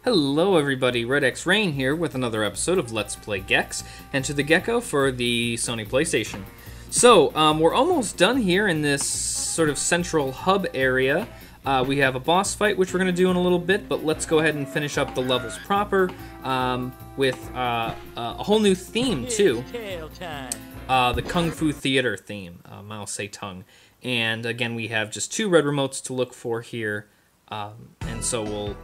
Hello everybody, Red X Rain here with another episode of Let's Play Gex. Enter the Gecko for the Sony PlayStation. So, we're almost done here in this sort of central hub area. We have a boss fight, which we're going to do in a little bit, but let's go ahead and finish up the levels proper with a whole new theme, too. The Kung Fu Theater theme, Mao Tse Tongue. And again, we have just 2 red remotes to look for here, and so we'll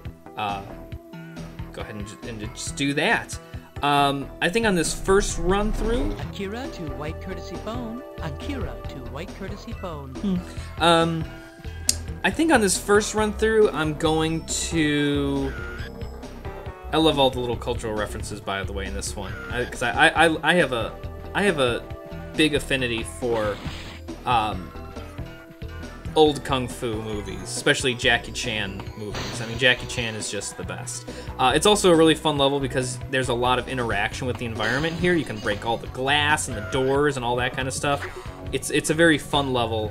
go ahead and just do that. I think on this first run through, Akira to white courtesy phone. Akira to white courtesy phone. I think on this first run through, I'm going to. I love all the little cultural references, by the way, in this one, because I have a big affinity for old kung fu movies, especially Jackie Chan movies. I mean, Jackie Chan is just the best. It's also a really fun level because there's a lot of interaction with the environment here. You can break all the glass and the doors and all that kind of stuff. It's a very fun level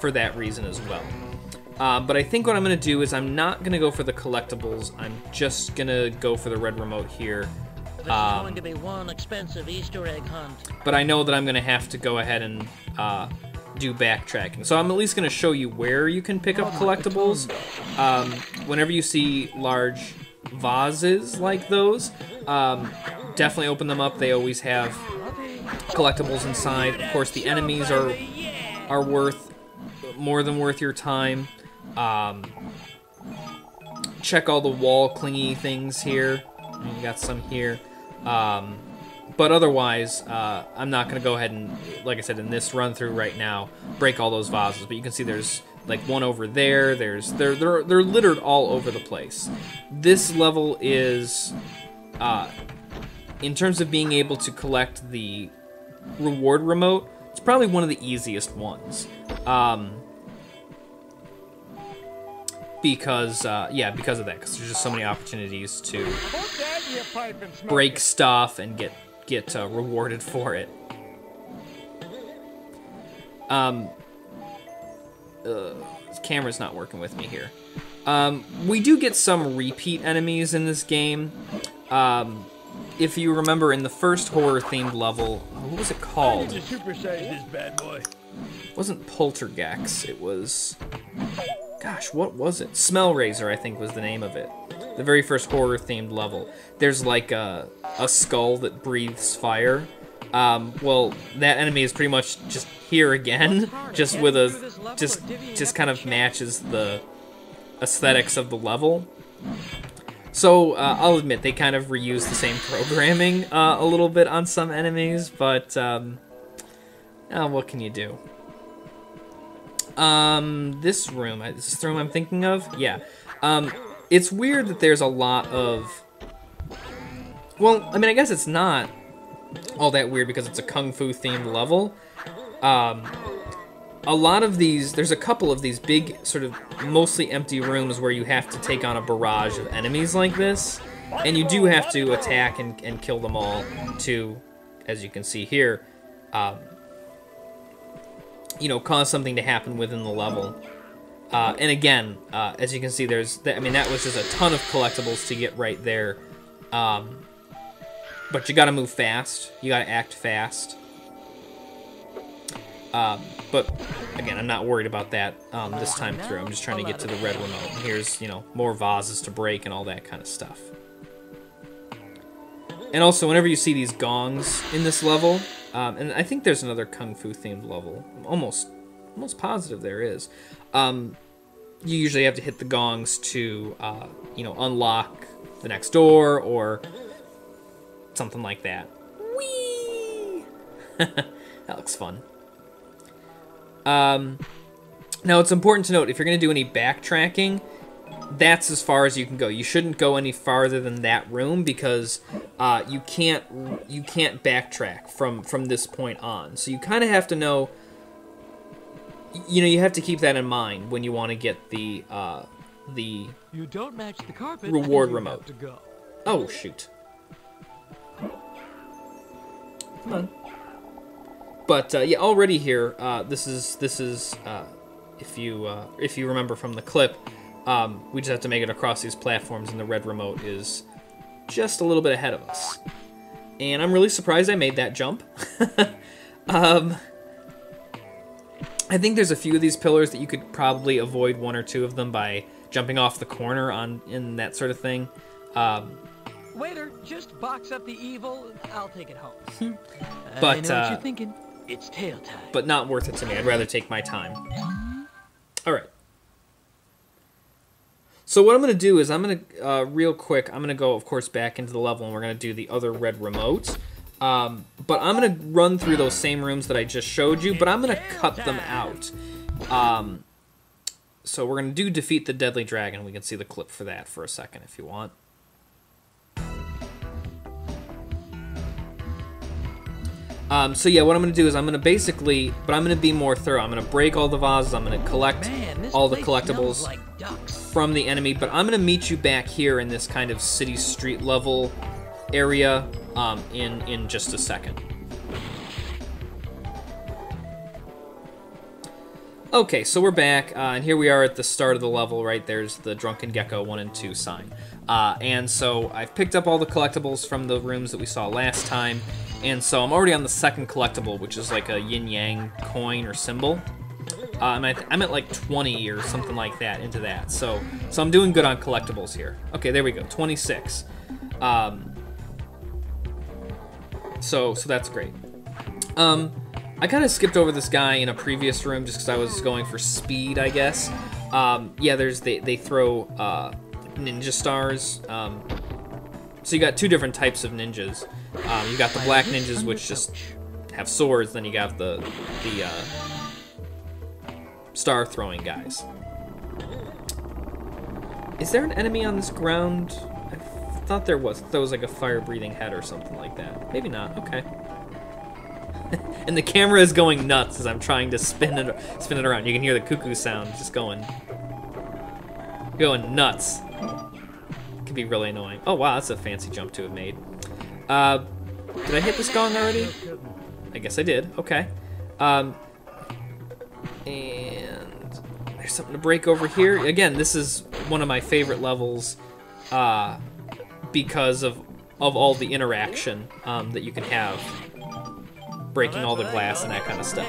for that reason as well. But I think what I'm going to do is I'm not going to go for the collectibles. I'm just going to go for the red remote here. This is going to be one expensive Easter egg hunt. But I know that I'm going to have to go ahead and do backtracking. So I'm at least going to show you where you can pick up collectibles. Whenever you see large vases like those, definitely open them up. They always have collectibles inside. Of course, the enemies are more than worth your time. Check all the wall clingy things here. You got some here. But otherwise, I'm not going to go ahead and, like I said, in this run-through right now, break all those vases. But you can see there's, like, one over there. They're littered all over the place. This level is, in terms of being able to collect the reward remote, it's probably one of the easiest ones. Because of that. Because there's just so many opportunities to break stuff and get rewarded for it. This camera's not working with me here. We do get some repeat enemies in this game. If you remember in the first horror-themed level, what was it called? It wasn't Poltergeist, it was... Gosh, what was it? Smellraiser, I think, was the name of it. The very first horror-themed level. There's like a skull that breathes fire. Well, that enemy is pretty much just here again, just with a just kind of matches the aesthetics of the level. So I'll admit they kind of reuse the same programming a little bit on some enemies, but what can you do? This room, is this the room I'm thinking of? Yeah. It's weird that there's a lot of... Well, I mean, I guess it's not all that weird because it's a Kung Fu themed level. A lot of these, there's a couple of these big, sort of mostly empty rooms where you have to take on a barrage of enemies like this. And you do have to attack and kill them all to, as you can see here, you know, cause something to happen within the level. And again, as you can see, I mean, that was just a ton of collectibles to get right there. But you gotta move fast. You gotta act fast. But again, I'm not worried about that this time through. I'm just trying to get to the red remote. And here's, you know, more vases to break and all that kind of stuff. And also, whenever you see these gongs in this level, and I think there's another Kung Fu themed level. I'm almost positive there is. You usually have to hit the gongs to, you know, unlock the next door or something like that. Whee! That looks fun. Now, it's important to note, if you're going to do any backtracking, that's as far as you can go. You shouldn't go any farther than that room because you can't backtrack from this point on. So you kind of have to know, you know, you have to keep that in mind when you want to get the You don't match the carpet, reward you remote. have to go. Oh shoot! Come on. But yeah, already here, this is if you remember from the clip. We just have to make it across these platforms, and the red remote is just a little bit ahead of us. And I'm really surprised I made that jump. I think there's a few of these pillars that you could probably avoid one or two of them by jumping off the corner in that sort of thing. Waiter, just box up the evil. I'll take it home. But I know what you're thinking. It's tail time. But not worth it to me. I'd rather take my time. All right. So what I'm going to do is I'm going to, real quick, I'm going to go, of course, back into the level, and we're going to do the other red remote. But I'm going to run through those same rooms that I just showed you, but I'm going to cut them out. So we're going to do Defeat the Deadly Dragon. We can see the clip for that for a second if you want. So yeah, what I'm going to do is I'm going to basically, but I'm going to be more thorough. I'm going to break all the vases. I'm going to collect all the collectibles from the enemy, but I'm going to meet you back here in this kind of city street level area in just a second. Okay, so we're back, and here we are at the start of the level, right? There's the Drunken Gecko 1 and 2 sign. And so I've picked up all the collectibles from the rooms that we saw last time, and so I'm already on the second collectible, which is like a yin-yang coin or symbol. I'm at like 20 or something like that into that, so I'm doing good on collectibles here. Okay, there we go, 26. So that's great. I kind of skipped over this guy in a previous room just because I was going for speed, I guess. Yeah, they throw ninja stars. So you got two different types of ninjas. You got the black ninjas, which just have swords. Then you got the star throwing guys. Is there an enemy on this ground? I thought there was. There was like a fire-breathing head or something like that. Maybe not. Okay. And the camera is going nuts as I'm trying to spin it around. You can hear the cuckoo sound just going nuts. It can be really annoying. Oh wow, that's a fancy jump to have made. Did I hit this gong already? I guess I did. Okay. And there's something to break over here. Again, this is one of my favorite levels because of all the interaction that you can have. Breaking all the glass and that kind of stuff.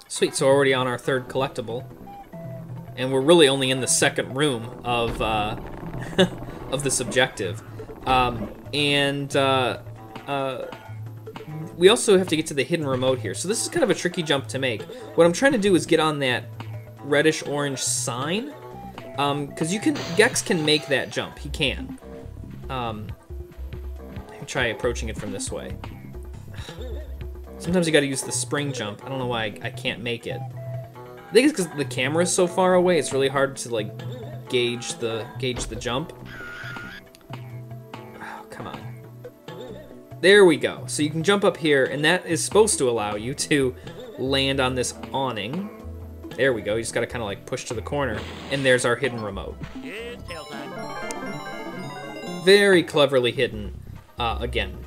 Sweet, so we're already on our third collectible. And we're really only in the second room of of this objective. We also have to get to the hidden remote here. So this is kind of a tricky jump to make. What I'm trying to do is get on that reddish-orange sign. Because Gex can make that jump. He can. Let me try approaching it from this way. Sometimes you gotta use the spring jump. I don't know why I can't make it. I think it's because the camera is so far away, it's really hard to like gauge the jump. Oh, come on. There we go. So you can jump up here, and that is supposed to allow you to land on this awning. There we go. You just gotta kind of like push to the corner, and there's our hidden remote. Very cleverly hidden, again.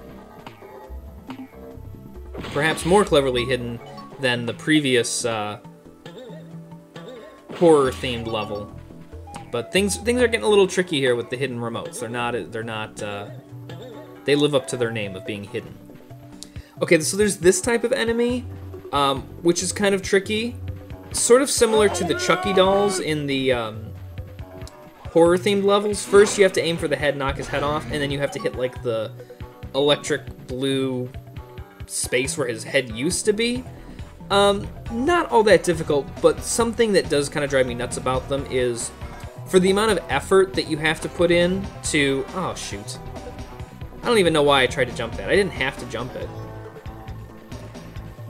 Perhaps more cleverly hidden than the previous horror-themed level. But things are getting a little tricky here with the hidden remotes. They live up to their name of being hidden. Okay, so there's this type of enemy, which is kind of tricky. Sort of similar to the Chucky dolls in the horror-themed levels. First, you have to aim for the head, knock his head off, and then you have to hit like the electric blue space where his head used to be. Not all that difficult, but something that does kind of drive me nuts about them is for the amount of effort that you have to put in to... Oh, shoot. I don't even know why I tried to jump that. I didn't have to jump it.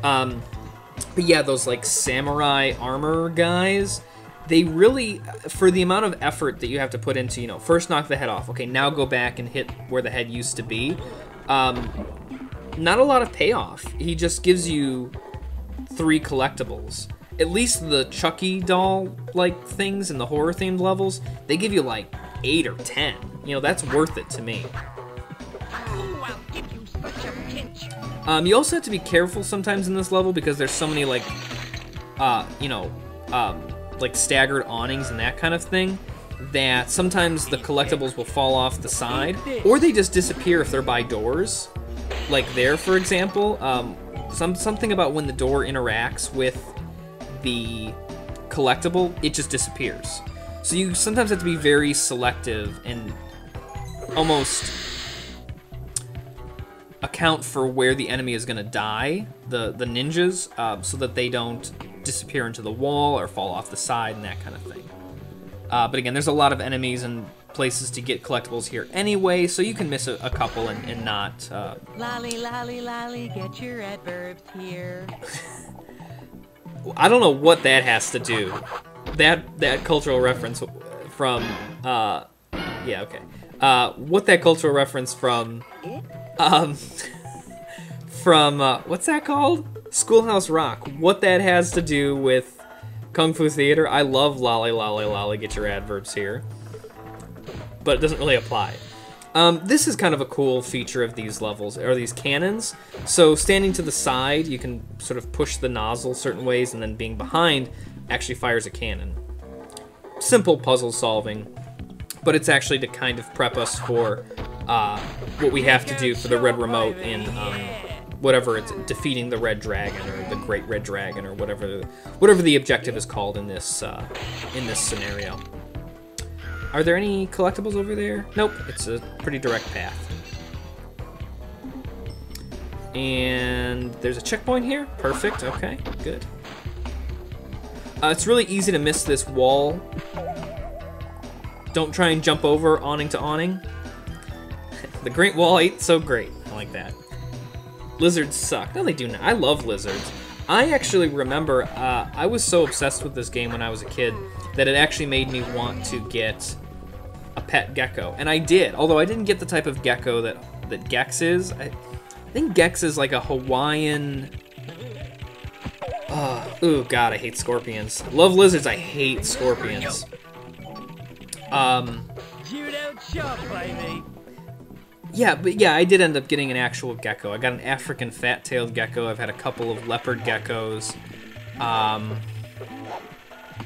But yeah, those like samurai armor guys, they really, for the amount of effort that you have to put into, you know, first knock the head off. Okay, now go back and hit where the head used to be. Not a lot of payoff. He just gives you 3 collectibles. At least the Chucky doll-like things in the horror-themed levels, they give you like 8 or 10. You know, that's worth it to me. You also have to be careful sometimes in this level because there's so many like like staggered awnings and that kind of thing, that sometimes the collectibles will fall off the side, or they just disappear if they're by doors. Like there, for example, something about when the door interacts with the collectible, it just disappears. So you sometimes have to be very selective and almost account for where the enemy is going to die, the ninjas, so that they don't disappear into the wall or fall off the side and that kind of thing. But again, there's a lot of enemies and places to get collectibles here anyway, so you can miss a couple and not... Lolly, lolly, lolly, get your adverbs here. I don't know what that has to do. That cultural reference from... yeah, okay. What that cultural reference from... what's that called? Schoolhouse Rock. What that has to do with Kung Fu Theater. I love lolly, lolly, lolly, get your adverbs here. But it doesn't really apply. This is kind of a cool feature of these levels, or these cannons. So standing to the side, you can sort of push the nozzle certain ways, and then being behind actually fires a cannon. Simple puzzle solving, but it's actually to kind of prep us for what we have to do for the red remote in whatever it's defeating the red dragon or the great red dragon or whatever the objective is called in this scenario. Are there any collectibles over there? Nope, it's a pretty direct path. And there's a checkpoint here. Perfect. Okay, good. It's really easy to miss this wall. Don't try and jump over awning to awning. The Great Wall ain't so great. I like that. Lizards suck. No, they do not. I love lizards. I actually remember I was so obsessed with this game when I was a kid that it actually made me want to get a pet gecko. And I did, although I didn't get the type of gecko that Gex is. I think Gex is like a Hawaiian... oh, God, I hate scorpions. Love lizards, I hate scorpions. Yeah, but yeah, I did end up getting an actual gecko. I got an African fat-tailed gecko. I've had a couple of leopard geckos.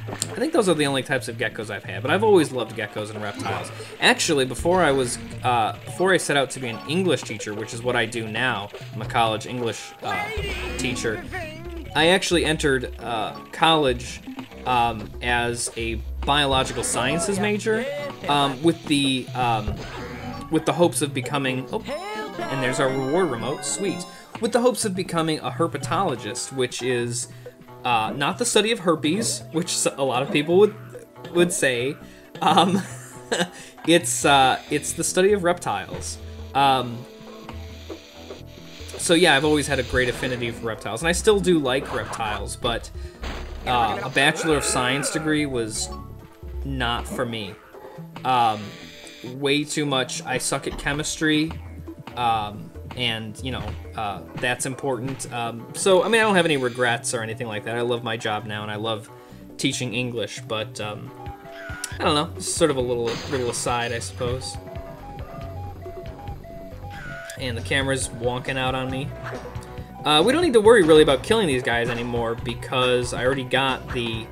I think those are the only types of geckos I've had, but I've always loved geckos and reptiles. Actually, before I set out to be an English teacher, which is what I do now, I'm a college English teacher, I actually entered college as a biological sciences major with the hopes of becoming... Oh, and there's our reward remote. Sweet. With the hopes of becoming a herpetologist, which is not the study of herpes, which a lot of people would say. It's the study of reptiles. So yeah, I've always had a great affinity for reptiles, and I still do like reptiles, but a Bachelor of Science degree was not for me. Way too much. I suck at chemistry, and you know, that's important. So I mean, I don't have any regrets or anything like that. I love my job now, and I love teaching English. But I don't know. It's sort of a little aside, I suppose. And the camera's wonking out on me. We don't need to worry really about killing these guys anymore because I already got the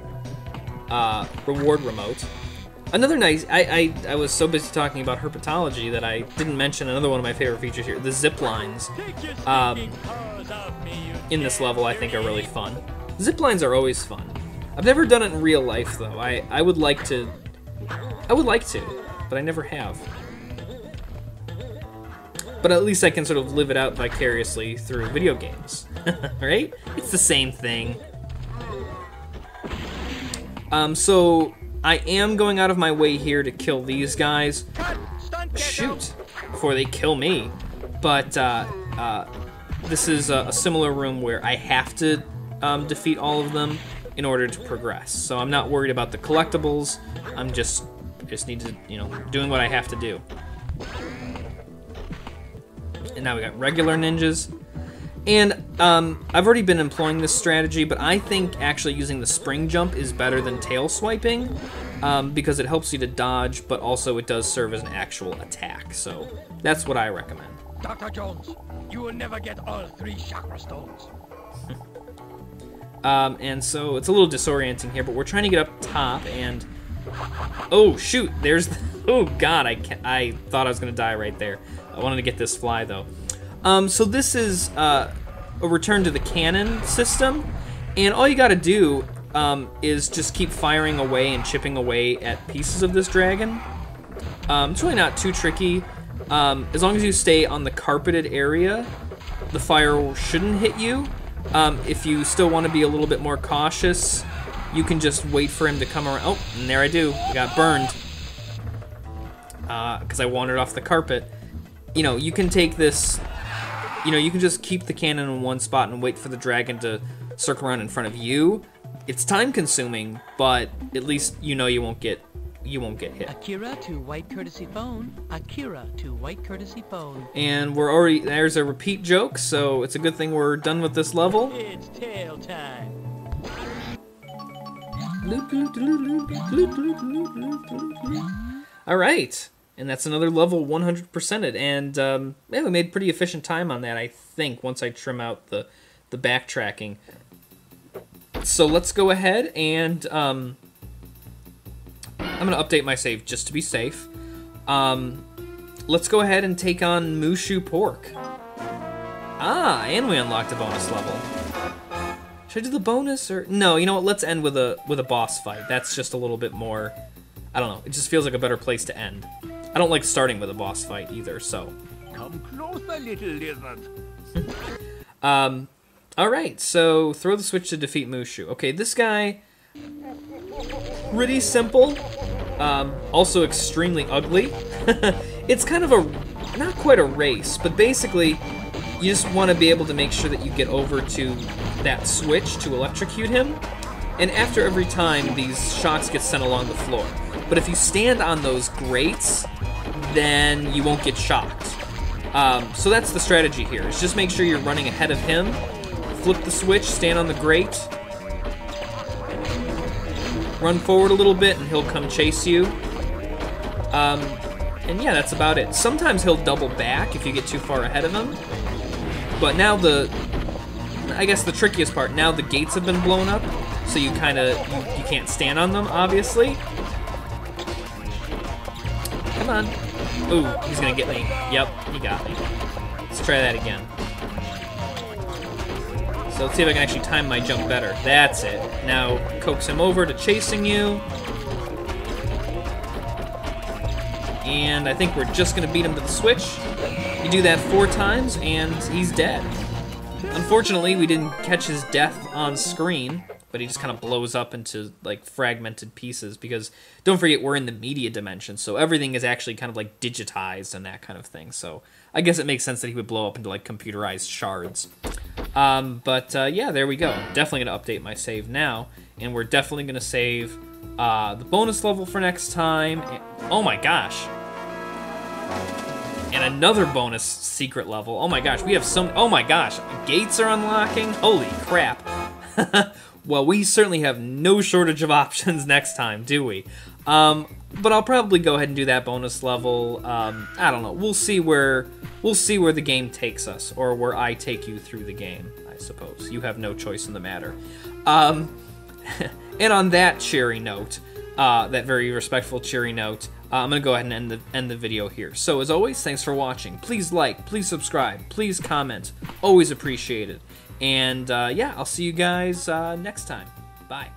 reward remote. Another nice... I was so busy talking about herpetology that I didn't mention another one of my favorite features here. The zip lines in this level I think are really fun. Zip lines are always fun. I've never done it in real life though. I would like to... but I never have. But at least I can sort of live it out vicariously through video games. Right? It's the same thing. So I am going out of my way here to kill these guys. Shoot! Before they kill me. But this is a similar room where I have to defeat all of them in order to progress. So I'm not worried about the collectibles. I'm just need to, you know, doing what I have to do. And now we got regular ninjas. And I've already been employing this strategy, but I think actually using the spring jump is better than tail swiping because it helps you to dodge, but also it does serve as an actual attack. So that's what I recommend. Dr. Jones, you will never get all 3 chakra stones. And so it's a little disorienting here, but we're trying to get up top, and oh shoot, there's oh god, I thought I was gonna die right there. I wanted to get this fly though. So this is a return to the cannon system, and all you gotta do is just keep firing away and chipping away at pieces of this dragon. It's really not too tricky. As long as you stay on the carpeted area, the fire shouldn't hit you. If you still want to be a little bit more cautious, you can just wait for him to come around. Oh, and there I do. I got burned. Because I wandered off the carpet. You know, you can take this... You know, you can just keep the cannon in one spot and wait for the dragon to circle around in front of you. It's time-consuming, but at least you know you won't get hit. Akira to white courtesy phone. Akira to white courtesy phone. And we're already, there's a repeat joke, so it's a good thing we're done with this level. It's tail time. All right, and that's another level 100%ed, and yeah, we made pretty efficient time on that, I think, once I trim out the backtracking. So let's go ahead and I'm gonna update my save just to be safe. Let's go ahead and take on Mooshoo Pork. Ah, and we unlocked a bonus level. Should I do the bonus or no? You know what? Let's end with a boss fight. That's just a little bit more. I don't know. It just feels like a better place to end. I don't like starting with a boss fight either. So. Come closer, little lizard. All right. So throw the switch to defeat Mooshoo. Okay, this guy. Pretty simple. Also extremely ugly. It's kind of a, not quite a race, but basically you just want to be able to make sure that you get over to that switch to electrocute him. And after every time, these shocks get sent along the floor. But if you stand on those grates, then you won't get shocked. So that's the strategy here, is just make sure you're running ahead of him, flip the switch, stand on the grate, run forward a little bit, and he'll come chase you. And yeah, that's about it. Sometimes he'll double back if you get too far ahead of him. But now I guess the trickiest part, now the gates have been blown up, so you you can't stand on them, obviously. Come on. Ooh, he's gonna get me. Yep, he got me. Let's try that again. So let's see if I can actually time my jump better. That's it. Now coax him over to chasing you. And I think we're just gonna beat him to the switch. You do that 4 times and he's dead. Unfortunately, we didn't catch his death on screen, but he just kind of blows up into like fragmented pieces because don't forget we're in the media dimension, so everything is actually kind of like digitized and that kind of thing. So I guess it makes sense that he would blow up into like computerized shards. Yeah, there we go. Definitely gonna update my save now, and we're definitely gonna save the bonus level for next time. Oh my gosh. And another bonus secret level. Oh my gosh, we have some, oh my gosh, gates are unlocking. Holy crap. Well, we certainly have no shortage of options next time, do we? But I'll probably go ahead and do that bonus level. I don't know. We'll see where the game takes us, or where I take you through the game, I suppose. You have no choice in the matter. And on that cheery note, that very respectful cheery note, I'm going to go ahead and end the video here. So as always, thanks for watching. Please like, please subscribe, please comment. Always appreciated. And yeah, I'll see you guys next time. Bye.